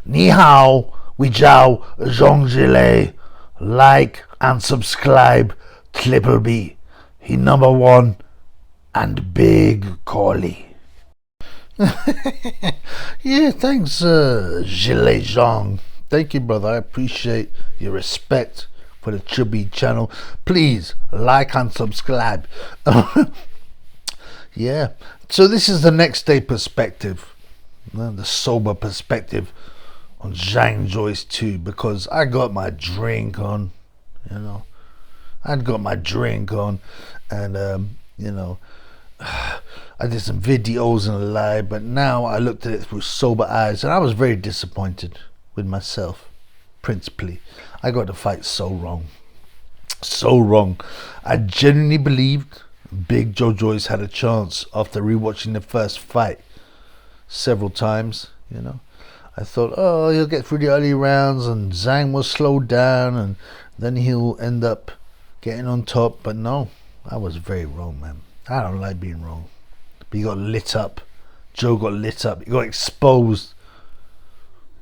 Ni hao, Wei Jiao, Zhang Zhilei. Like and subscribe. Triple B. He number one and big Collie. Yeah, thanks, Zhilei Zhang. Thank you, brother. I appreciate your respect for the Chubby channel. Please like and subscribe. Yeah. So this is the next day perspective, the sober perspective on Zhang Joyce 2, because I got my drink on, I'd got my drink on, and I did some videos and a live, but now I looked at it through sober eyes, and I was very disappointed with myself. Principally, I got the fight so wrong. I genuinely believed Big Joe Joyce had a chance after rewatching the first fight several times. I thought, oh, he'll get through the early rounds and Zhang will slow down and then he'll end up getting on top. But no, I was very wrong, man. I don't like being wrong. But he got lit up. Joe got lit up. He got exposed.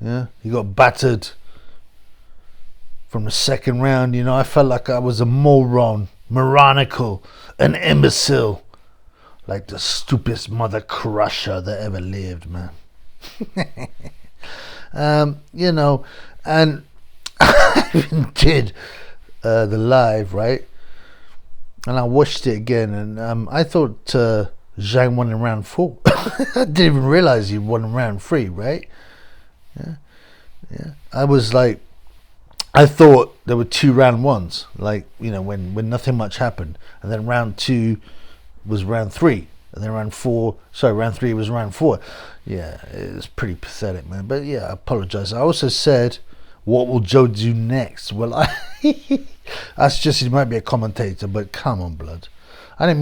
Yeah, he got battered from the second round. I felt like I was a moron, moronical, an imbecile, like the stupidest mother crusher that ever lived, man. And I even did the live, right? And I watched it again, and I thought Zhang won in round 4. I didn't even realize he won in round 3, right? Yeah. I was like, I thought there were 2 round 1s, like, when nothing much happened, and then round 2 was round 3, and then round 3 was round 4. Yeah, it was pretty pathetic, man. But yeah, I apologize. I also said, what will Joe do next? Well, I suggested he might be a commentator, but come on, blood. I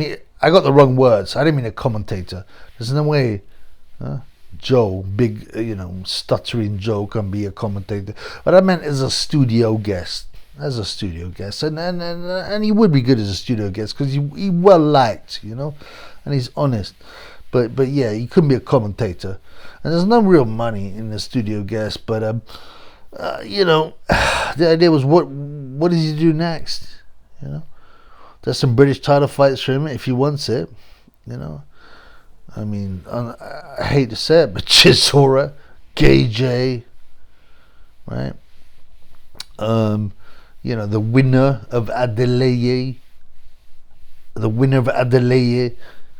got the wrong words. I didn't mean a commentator. There's no way Joe, big, stuttering Joe, can be a commentator. But I meant as a studio guest. And he would be good as a studio guest because he well liked, and he's honest. But yeah, he couldn't be a commentator, and there's no real money in the studio guest. But the idea was, what does he do next? There's some British title fights for him if he wants it. I mean, I hate to say it, but Chisora, Gay, right? The winner of Adelaide,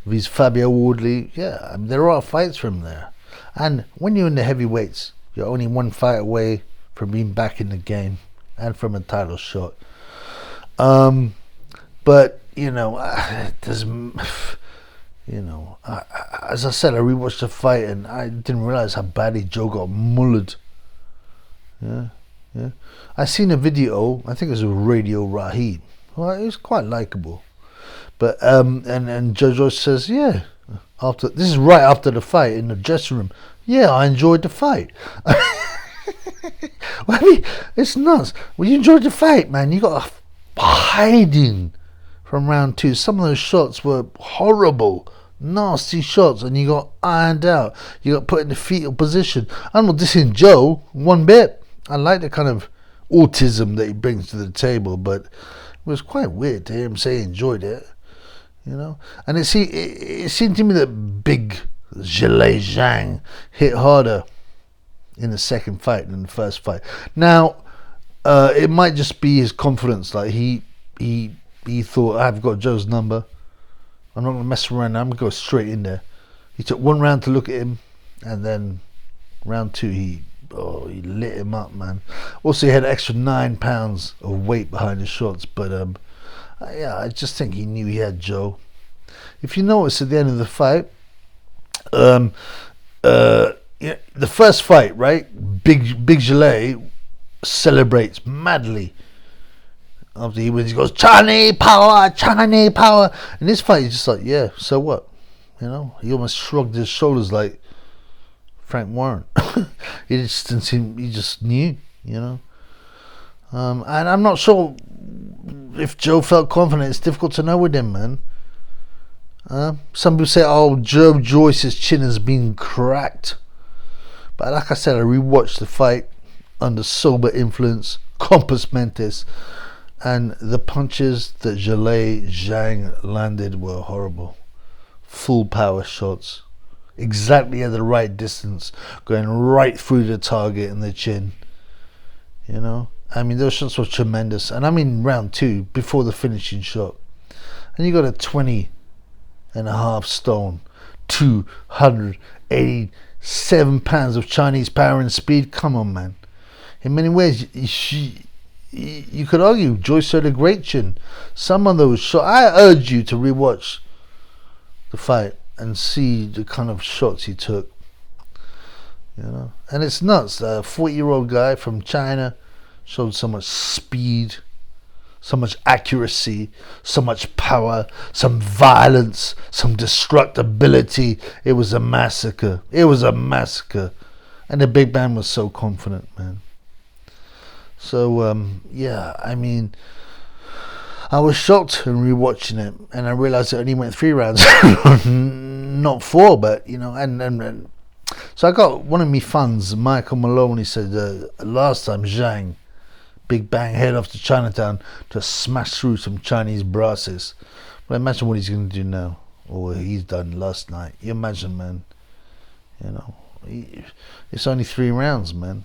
with Fabio Wardley. Yeah, I mean, there are fights from there. And when you're in the heavyweights, you're only one fight away from being back in the game and from a title shot. But there's, as I said, I rewatched the fight and I didn't realize how badly Joe got mulleted. Yeah. I seen a video. I think it was with Radio Rahid. Well, it was quite likable. But and Joe Joyce says, yeah, this is right after the fight in the dressing room. Yeah, I enjoyed the fight. Well, I mean, it's nuts. Well, you enjoyed the fight, man. You got hiding from round 2. Some of those shots were horrible, nasty shots, and you got ironed out. You got put in the fetal position. I'm not dissing Joe one bit. I like the kind of autism that he brings to the table, but it was quite weird to hear him say he enjoyed it. And it seemed to me that big Zhilei Zhang hit harder in the second fight than the first fight. Now, it might just be his confidence. Like he thought, I've got Joe's number. I'm not going to mess around. I'm going to go straight in there. He took 1 round to look at him, and then round 2 he lit him up, man. Also, he had an extra 9 pounds of weight behind his shots, but yeah, I just think he knew he had Joe. If you notice at the end of the fight, the first fight, right? Big Zhilei celebrates madly after he wins. He goes, Chinese power. And this fight, he's just like, yeah, so what? He almost shrugged his shoulders like Frank Warren. He just didn't seem. He just knew, And I'm not sure if Joe felt confident. It's difficult to know with him, man. Some people say, oh, Joe Joyce's chin has been cracked. But like I said, I rewatched the fight under sober influence, compos mentis, and the punches that Zhilei Zhang landed were horrible. Full power shots, exactly at the right distance, going right through the target and the chin. You know, I mean, those shots were tremendous. And I mean, round 2, before the finishing shot. And you got a 20.5 stone, 287 pounds of Chinese power and speed. Come on, man. In many ways, you could argue Joyce had a great chin. Some of those shots, I urge you to rewatch the fight and see the kind of shots he took. You know, and it's nuts. A 40-year-old guy from China showed so much speed, so much accuracy, so much power, some violence, some destructibility. It was a massacre. It was a massacre. And the big man was so confident, man. So, yeah, I mean, I was shocked in rewatching it, and I realized it only went 3 rounds, not 4, but, you know, and so I got one of my fans, Michael Malone, he said, last time Zhang, big bang, head off to Chinatown to smash through some Chinese brasses. Well, imagine what he's going to do now, or he's done last night. You imagine, man, you know, it's only 3 rounds, man.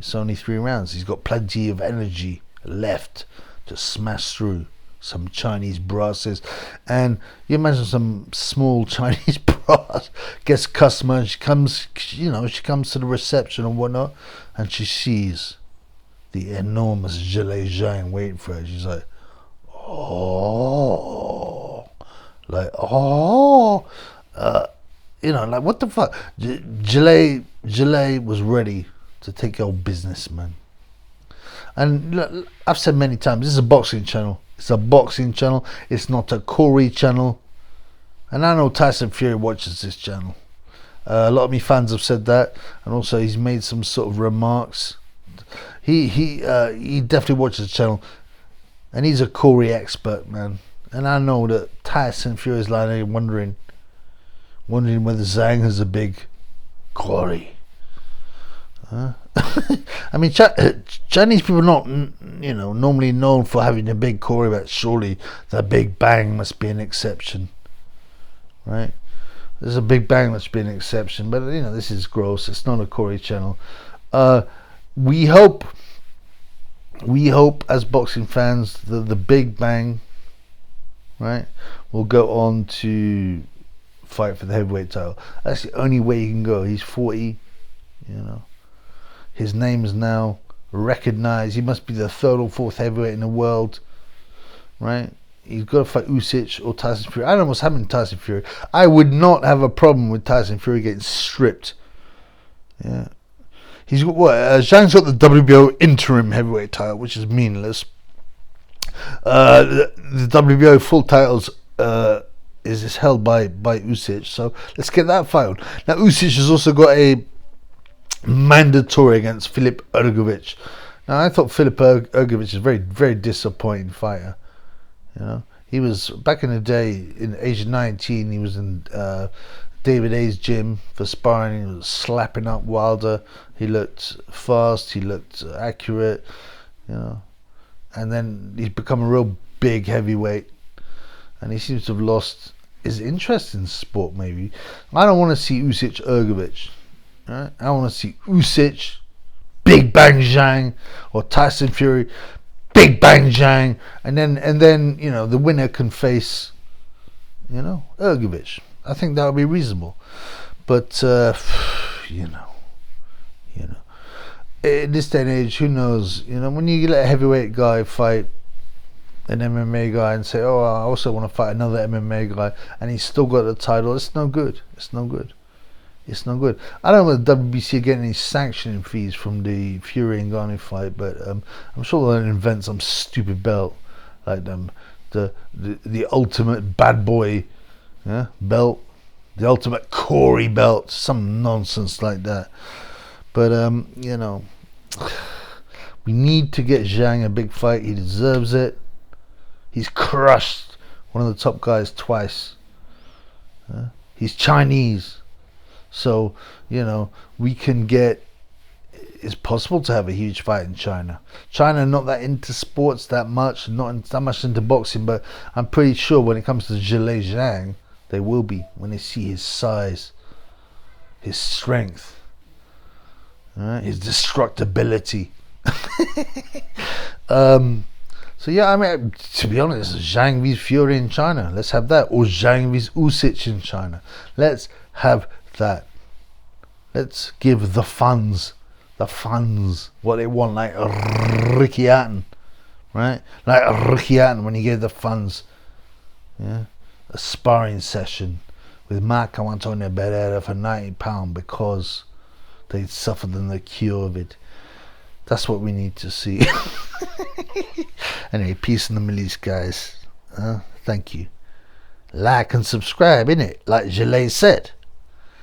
It's only 3 rounds. He's got plenty of energy left to smash through some Chinese brasses. And you imagine some small Chinese brass gets a customer, and she comes, you know, she comes to the reception and whatnot, and she sees the enormous Zhilei Zhang waiting for her. She's like, oh, you know, like, what the fuck? Zhilei was ready to take your business, man. And look, I've said many times, this is a boxing channel. It's a boxing channel. It's not a Corey channel. And I know Tyson Fury watches this channel. A lot of me fans have said that, and also he's made some sort of remarks. He definitely watches the channel, and he's a Corey expert, man. And I know that Tyson Fury is lying there wondering whether Zhang has a big Corey. I mean, Chinese people are not, you know, normally known for having a big Corey, but surely the Big Bang must be an exception, right? There's a Big Bang must be an exception, but you know, this is gross. It's not a Corey channel. We hope as boxing fans that the Big Bang, right, will go on to fight for the heavyweight title. That's the only way he can go. He's 40, you know. His name is now recognized. He must be the 3rd or 4th heavyweight in the world, right? He's got to fight Usyk or Tyson Fury. I don't know what's happening to Tyson Fury. I would not have a problem with Tyson Fury getting stripped. Yeah, he's got what? Zhang's got the WBO interim heavyweight title, which is meaningless. The WBO full titles is held by Usyk. So let's get that fight on. Now Usyk has also got a mandatory against Filip Hrgović. Now I thought Filip Hrgović is a very, very disappointing fighter. You know, he was back in the day in age 19. He was in David A's gym for sparring. He was slapping up Wilder. He looked fast. He looked accurate. You know, and then he's become a real big heavyweight, and he seems to have lost his interest in sport. Maybe I don't want to see Usyk Hrgović. Right? I want to see Usyk, Big Bang Zhang, or Tyson Fury, Big Bang Zhang, and then you know, the winner can face, you know, Hrgović. I think that would be reasonable. But you know, in this day and age, who knows? You know, when you let a heavyweight guy fight an MMA guy and say, oh, I also want to fight another MMA guy, and he's still got the title, it's no good. It's no good. It's no good. I don't know whether WBC are getting any sanctioning fees from the Fury and Ngannou fight, but I'm sure they'll invent some stupid belt like the ultimate bad boy, yeah, belt, the ultimate Corey belt, some nonsense like that. But you know, we need to get Zhang a big fight. He deserves it. He's crushed one of the top guys twice. He's Chinese. So, we can get. It's possible to have a huge fight in China. China not that into sports that much, not that much into boxing, but I'm pretty sure when it comes to Zhilei Zhang, they will be when they see his size, his strength, his destructibility. So yeah, I mean, to be honest, Zhang vs Fury in China. Let's have that. Or Zhang vs Usyk in China. Let's have that. Let's give the fans what they want, like Ricky Hatton, right? Like Ricky Hatton when he gave the fans, a sparring session with Marco Antonio Barrera for £90 because they suffered in the cure of it. That's what we need to see. Anyway, peace in the Middle East, guys. Thank you. Like and subscribe, innit? Like Zhilei said.